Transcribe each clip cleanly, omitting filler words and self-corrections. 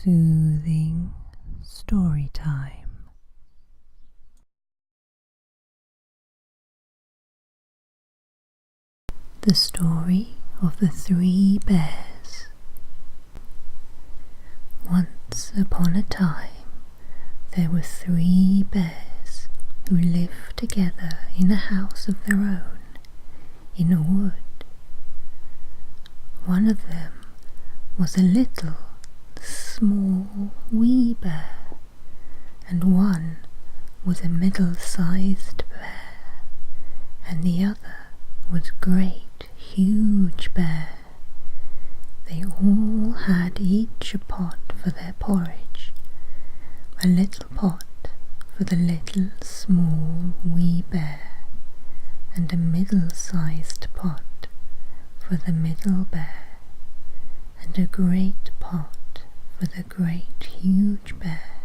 soothing story time. The story of the 3 bears. Once upon a time, there were 3 bears who lived together in a house of their own in a wood. One of them was a little, small, wee bear, and one was a middle-sized bear, and the other was great, huge bear. They all had each a pot for their porridge, a little pot for the little, small, wee bear, and a middle-sized pot for the middle bear, and a great pot for the great, huge bear,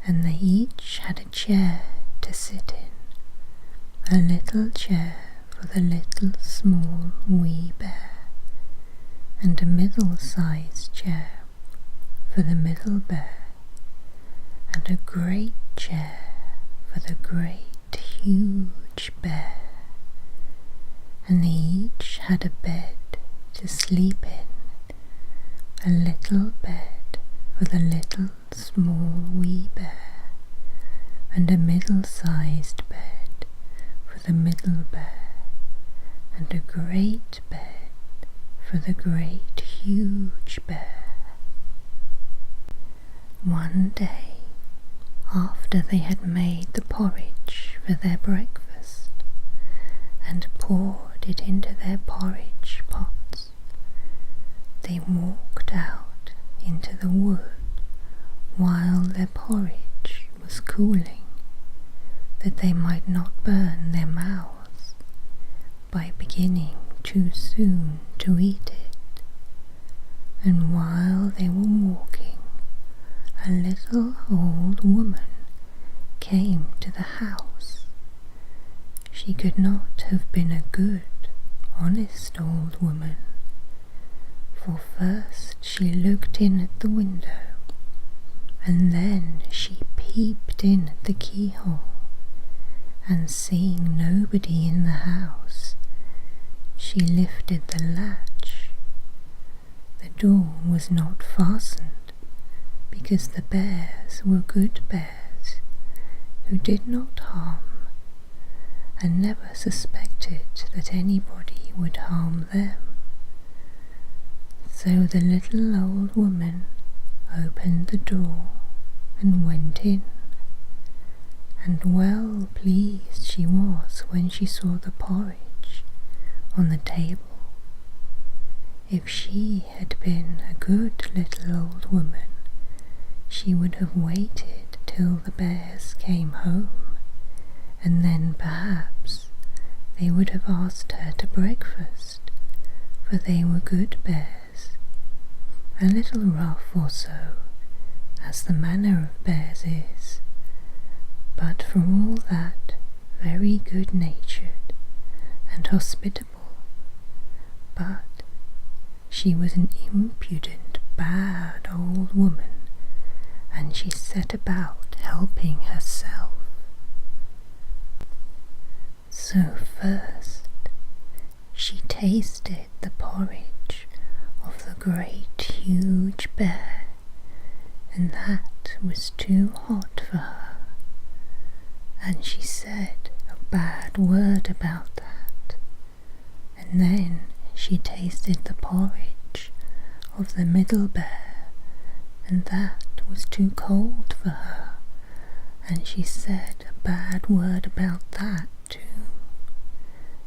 and they each had a chair to sit in, a little chair for the little, small, wee bear, and a middle-sized chair for the middle bear, and a great chair for the great, huge bear, and they each had a bed to sleep in, a little bed for the little, small, wee bear, and a middle-sized bed for the middle bear, and a great bed for the great, huge bear. One day, after they had made the porridge for their breakfast and poured it into their porridge pots, they walked out into the wood while their porridge was cooling, that they might not burn their mouths by beginning too soon to eat it. And while they were walking, a little old woman came to the house. She could not have been a good, honest old woman, for first she looked in at the window, and then she peeped in at the keyhole, and seeing nobody in the house, she lifted the latch. The door was not fastened, because the bears were good bears who did not harm, and never suspected that anybody would harm them. So the little old woman opened the door and went in, and well pleased she was when she saw the porridge on the table. If she had been a good little old woman, she would have waited till the bears came home, and then perhaps they would have asked her to breakfast, for they were good bears, a little rough or so, as the manner of bears is, but for all that very good-natured and hospitable. But she was an impudent, bad old woman, and she set about helping herself. So first she tasted the porridge of the great, huge bear, and that was too hot for her, and she said a bad word about that. And then she tasted the porridge of the middle bear, and that was too cold for her, and she said a bad word about that too.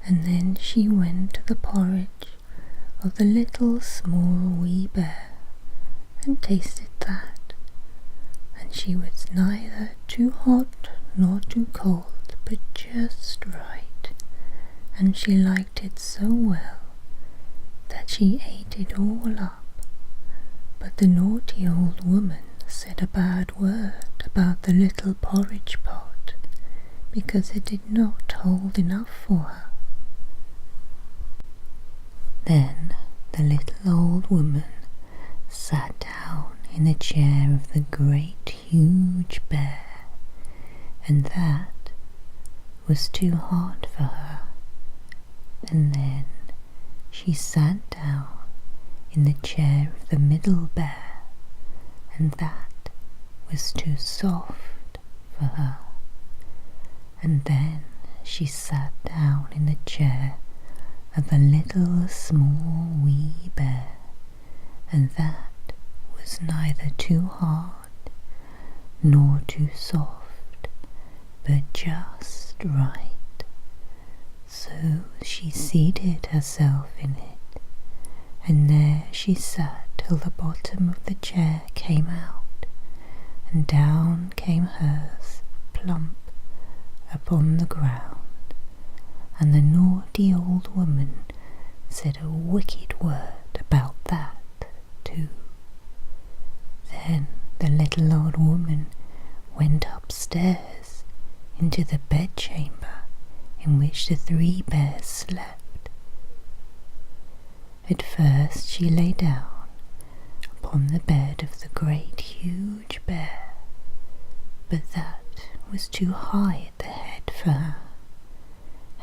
And then she went to the porridge of the little, small, wee bear, and tasted that, and she was neither too hot nor too cold, but just right, and she liked it so well that she ate it all up. But the naughty old woman said a bad word about the little porridge pot, because it did not hold enough for her. Then the little old woman sat down in the chair of the great huge bear, and that was too hard for her. And then she sat down in the chair of the middle bear, and that was too soft for her. And then she sat down in the chair of the little small wee bear, and that was neither too hard nor too soft, but just right. So she seated herself in it, and there she sat till the bottom of the chair came out, and down came hers plump upon the ground. And the naughty old woman said a wicked word about that too. Then the little old woman went upstairs into the bedchamber in which the three bears slept. At first she lay down upon the bed of the great huge bear, but that was too high at the head for her.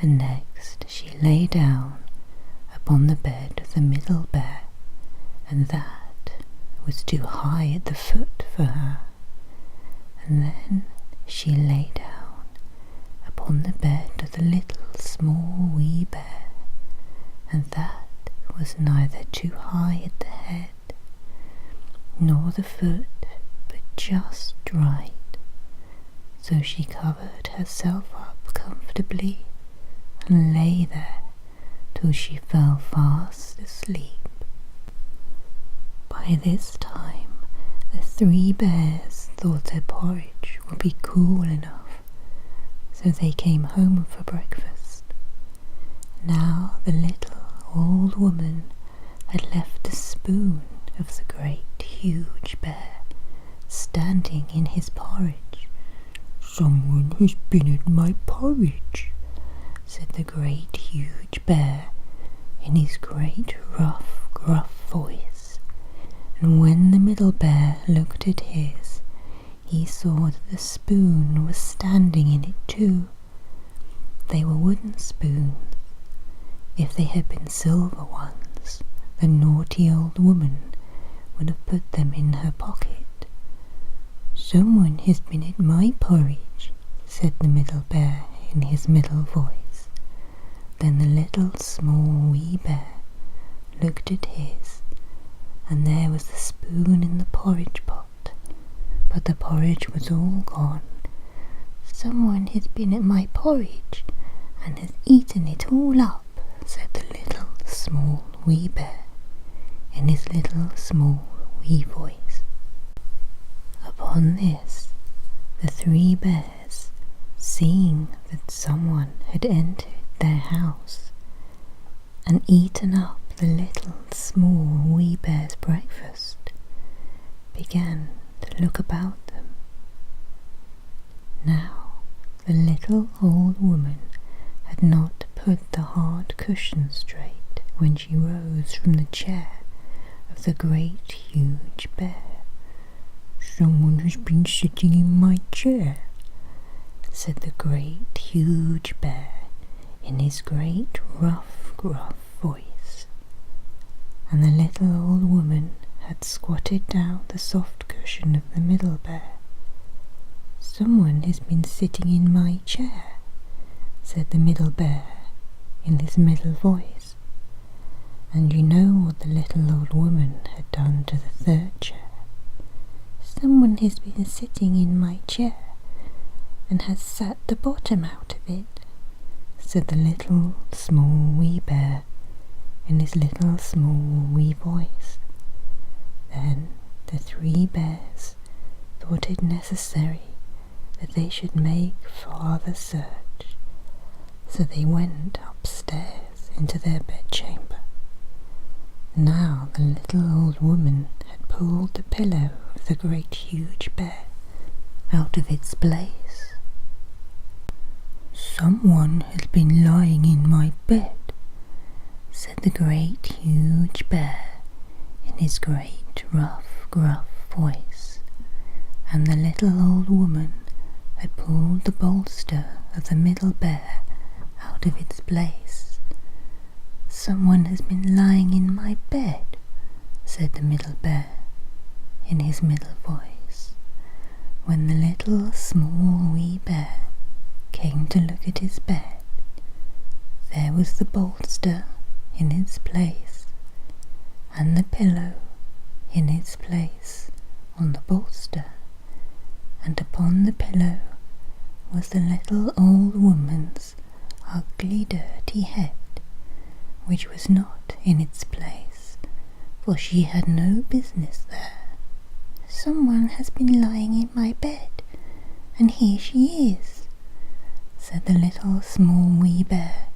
And next she lay down upon the bed of the middle bear, and that was too high at the foot for her. And then she lay down upon the bed of the little small wee bear, and that was neither too high at the head nor the foot, but just right. So she covered herself up comfortably and lay there till she fell fast asleep. By this time the three bears thought their porridge would be cool enough, so they came home for breakfast. Now the little old woman had left the spoon of the great huge bear standing in his porridge. "Someone has been at my porridge," said the great huge bear in his great rough, gruff voice. And when the middle bear looked at his, he saw that the spoon was standing in it too. They were wooden spoons. If they had been silver ones, the naughty old woman would have put them in her pocket. "Someone has been at my porridge," said the middle bear in his middle voice. Then the little small wee bear looked at his, and there was the spoon in the porridge pot, but the porridge was all gone. "Someone has been at my porridge and has eaten it all up," said the little small wee bear in his little small wee voice. Upon this, the three bears, seeing that someone had entered their house and eaten up the little small wee bear's breakfast, began to look about them. Now the little old woman had not put the hard cushion straight when she rose from the chair of the great huge bear. "Someone has been sitting in my chair," said the great huge bear in his great rough, gruff voice. And the little old woman had squatted down the soft cushion of the middle bear. "Someone has been sitting in my chair," said the middle bear in his middle voice. And you know what the little old woman had done to the third chair. "Someone has been sitting in my chair and has sat the bottom out of it," said the little small wee bear in his little small wee voice. Then the three bears thought it necessary that they should make farther search, so they went upstairs into their bedchamber. Now the little old woman had pulled the pillow of the great huge bear out of its place. "Someone has been lying in my bed," said the great huge bear in his great rough, gruff voice, and the little old woman had pulled the bolster of the middle bear out of its place. "Someone has been lying in my bed," said the middle bear in his middle voice. When the little small wee bear came to look at his bed, there was the bolster in its place, and the pillow in its place on the bolster, and upon the pillow was the little old woman's ugly dirty head, which was not in its place, for she had no business there. "Someone has been lying in my bed, and here she is," said the little small wee bear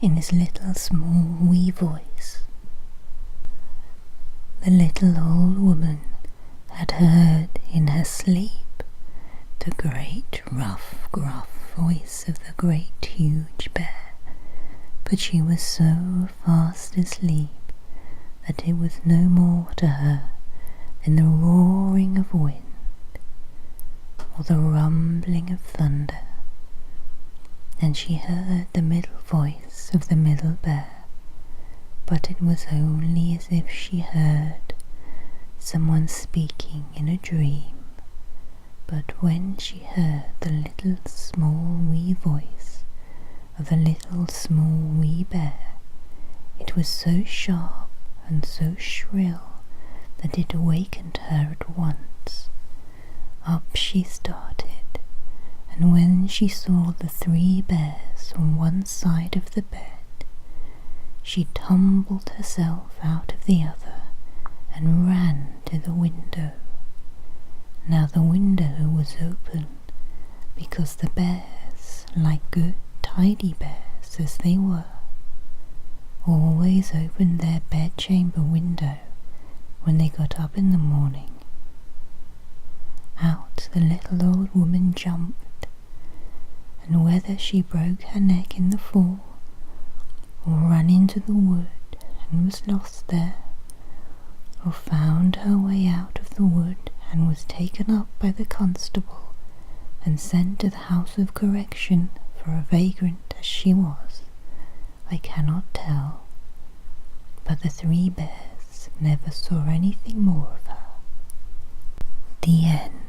in his little small wee voice. The little old woman had heard in her sleep the great rough gruff voice of the great huge bear, but she was so fast asleep that it was no more to her than the roaring of wind or the rumbling of thunder. And she heard the middle voice of the middle bear, but it was only as if she heard someone speaking in a dream. But when she heard the little small wee voice of the little small wee bear, it was so sharp and so shrill that it awakened her at once. Up she started, and when she saw the 3 bears on one side of the bed, she tumbled herself out of the other and ran to the window. Now the window was open, because the bears, like good tidy bears as they were, always opened their bedchamber window when they got up in the morning. Out the little old woman jumped, and whether she broke her neck in the fall, or ran into the wood and was lost there, or found her way out of the wood and was taken up by the constable and sent to the house of correction for a vagrant as she was, I cannot tell, but the 3 bears never saw anything more of her. The end.